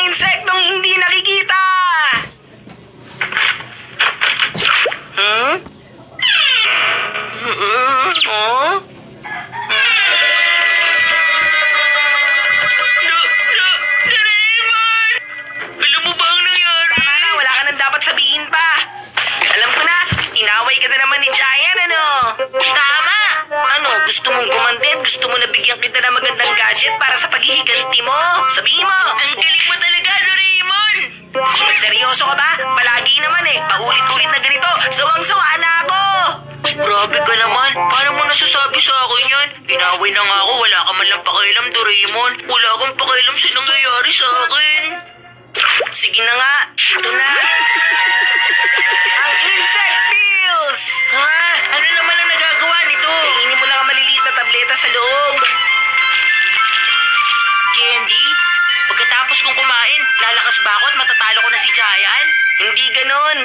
insektong hindi nakikita! Hmm? Oh? Doraemon! Alam mo ba ang nangyari? Tama na, wala ka nang dapat sabihin pa. Alam ko na, inaway ka na naman ni Giant, ano? Tama! Ano, gusto mong gumandit? Gusto mo na bigyan kita ng magandang gadget para sa paghihiganti mo? Sabihin mo! Ang galing mo talaga, Doraemon! Seryoso ka ba? Palagi naman eh. Paulit-ulit na ganito. Sawang-sawa na ako! Grabe ka naman. Paano mo nasasabi sa akin yan? Inaway na nga ako. Wala ka man lang pakialam, Doraemon. Wala kang pakialam sa nangyayari sa akin. Sige na nga. Ito na. Ang insect pills! Ha? Ano naman ang nagagawa nito? Kainin mo lang ang maliliit na tableta sa loob. Candy? Pagkatapos kong kumain, lalakas ba ako at matatalo ko na si Giant? Hindi ganon.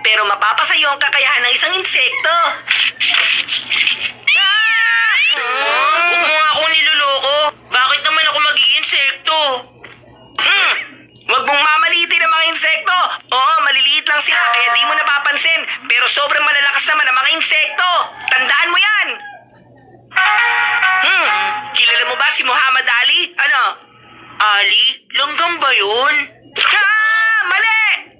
Pero mapapasayo ang kakayahan ng isang insekto. Huwag mo nga akong niloloko. Bakit naman ako magiging insekto? Huwag mong mamalitin ang mga insekto. Oo, maliliit lang sila kaya di mo napapansin. Pero sobrang malalakas naman ang mga insekto. Tandaan mo yan. Kilala mo ba si Muhammad Ali? Ano? Ali? Langgam ba yun? Mali!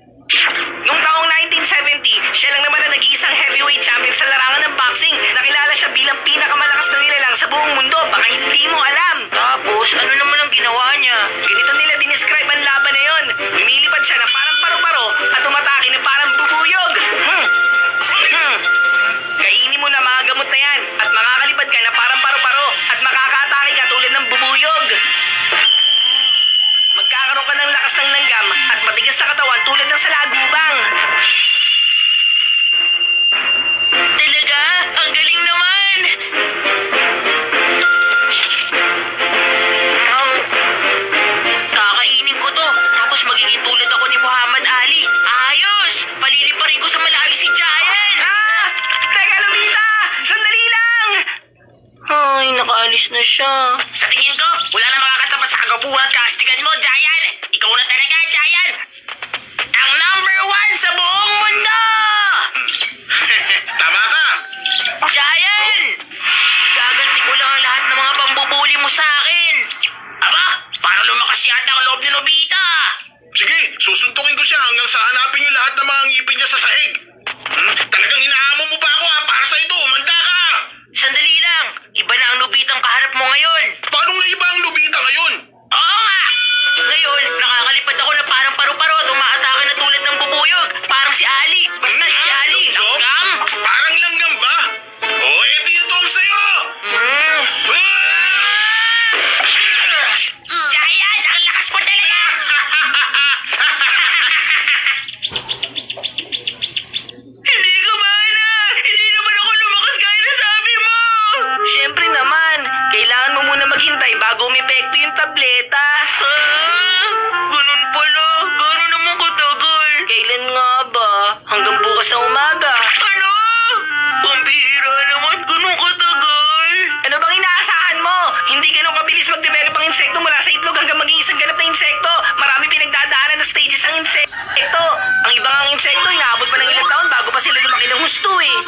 Noong taong 1970, siya lang naman ang nag-iisang heavyweight champion sa larangan ng boxing. Nakilala siya bilang pinakamalakas na nilalang sa buong mundo. Baka hindi mo alam. Tapos, ano naman ang ginawa niya? Ganito nila dinescribe ang laban na yon. Lumilipad siya na parang paru-paro at umatake na parang bubuyog. Kainin mo na mga gamot na yan at makakalipad ka na parang paru-paro at makakaatake ka tulad ng bubuyog. Magkakaroon ka ng lakas ng langgam at matigas na katawan tulad ng salagubang. Talaga? Ang galing naman! Kakainin ko to, tapos magiging tulad ako ni Muhammad Ali. Ayos! Paliliparin ko sa malayo si Giant! Teka, Lupita! Sandali lang! Ay, nakaalis na siya. Sa tingin ko, wala na makakatapat sa kagabuhan at kastigan mo, Giant! Ikaw na talaga, Giant! Ang #1 sa buong mundo! Tama ka! Giant! Gaganti ko lang ang lahat ng mga pambubuli mo sa akin! Aba, para lumakas yata ang loob ni Nobita! Sige, susuntukin ko siya hanggang sa hanapin yung lahat ng mga ngipin niya sa sahig. Talagang hinahamon mo pa ako ha, para sa ito, umanda ka! Sandali lang, iba na ang Nobitang kaharap mo ngayon. Paano naiba ang Lubita ngayon? Oo nga! Ngayon, nakakalipad ako na parang paru-paro at umaatake na tulad ng bubuyog. Parang si Ali. Basta si Ali. Langgam! Parang langgam ba? O, edi ito ang sayo! Giant! Ang lakas mo talaga! Hindi gumana! Hindi naman ako lumakas gaya na sabi mo! Siyempre naman, kailangan mo muna maghintay bago umepekto yung tableta. Ganun pala. Gano'n naman katagal. Kailan nga ba? Hanggang bukas na umaga. Ano? Pambihira naman. Ganun katagal. Ano bang inaasahan mo? Hindi ganun kabilis mag-develop ang insekto mula sa itlog hanggang maging isang ganap na insekto. Marami pinagdadaanan na stages ang insekto. Ang iba nga ang insekto, inaabot pa ng ilang taon bago pa sila lumaki ng husto eh.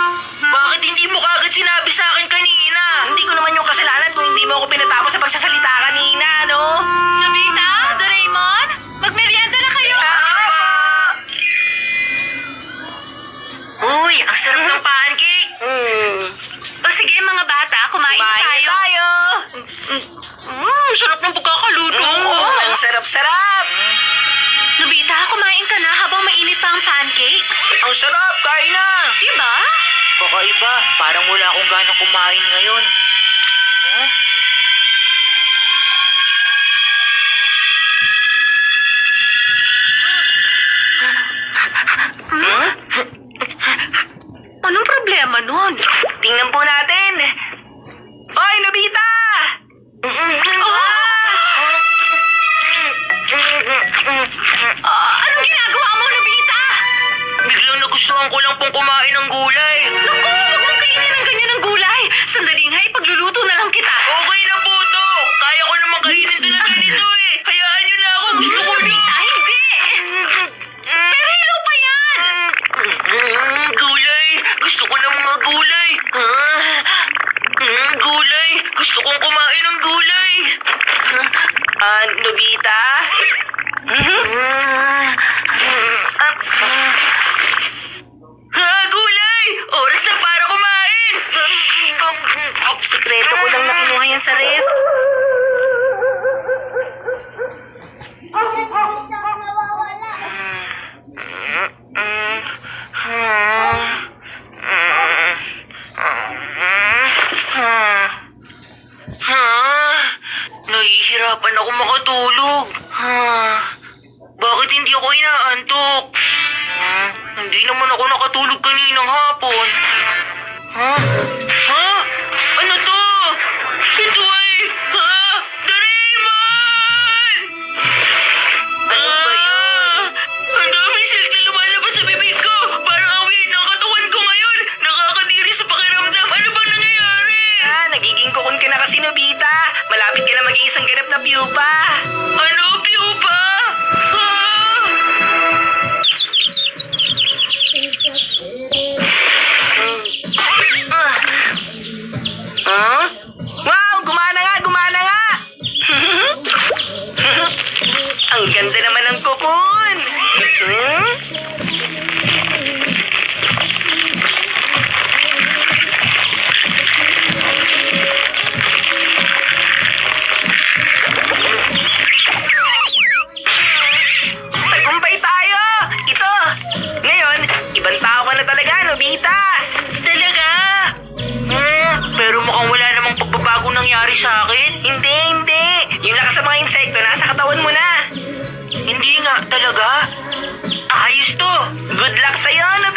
Bakit hindi mo kagad sinabi sa akin kanina? Hindi ko naman yung kasalanan kung hindi mo ako pinatapos sa pagsasalita kanina, no? Nobita? Doraemon? Magmerienda na kayo! Uy, ang sarap ng pancake. O sige mga bata, kumain na tayo. Sarap ng pagkakaluto ko. Ang sarap-sarap. Nobita, kumain ka na habang mainit pa ang pancake. Ang sarap, kain na. Diba? Kakaiba, parang wala akong ganang kumain ngayon. Anong problema nun? Tingnan po natin. Oy, Nobita! Anong ginagawa mo, Nobita? Biglang nagustuhan ko lang pong kumain ng gulay. Naku, huwag mong kainin ng ganyan ng gulay. Sandali nga, ipagluluto na lang kita. Okay na po to. Kaya ko naman kainin to na ganito eh. Hayaan nyo na ako. Gusto ko na. Nobita? Gulay! Oras na para kumain! Sikreto ko lang nakinuha yan sa ref. Nahihirapan ako makatulog. Bakit hindi ako inaantok? Hindi naman ako nakatulog kaninang hapon. Ano to? Ito ay... Doraemon! Ano ba yun? Ang daming silk na lumalabas sa bibig ko. Parang ang weird ng katawan ko ngayon. Nakakadiri sa pakiramdam. Ano bang nangyayari? Nagiging kukun ka na kasi, Nobita. Malapit ka na maging isang ganap na pupa. Ano, Pupa? Wow! Gumana nga! Gumana nga! Ang ganda naman ng kukun! Tagumpay tayo! Ito! Ngayon, ibang tao ka na talaga, Nobita! Talaga? Pero mukhang wala namang pagbabago nangyari sa akin. Hindi! Yung lakas sa mga insekto, nasa katawan mo na! Hindi nga, talaga. Ayos to. Good luck sa'yo, Nobita!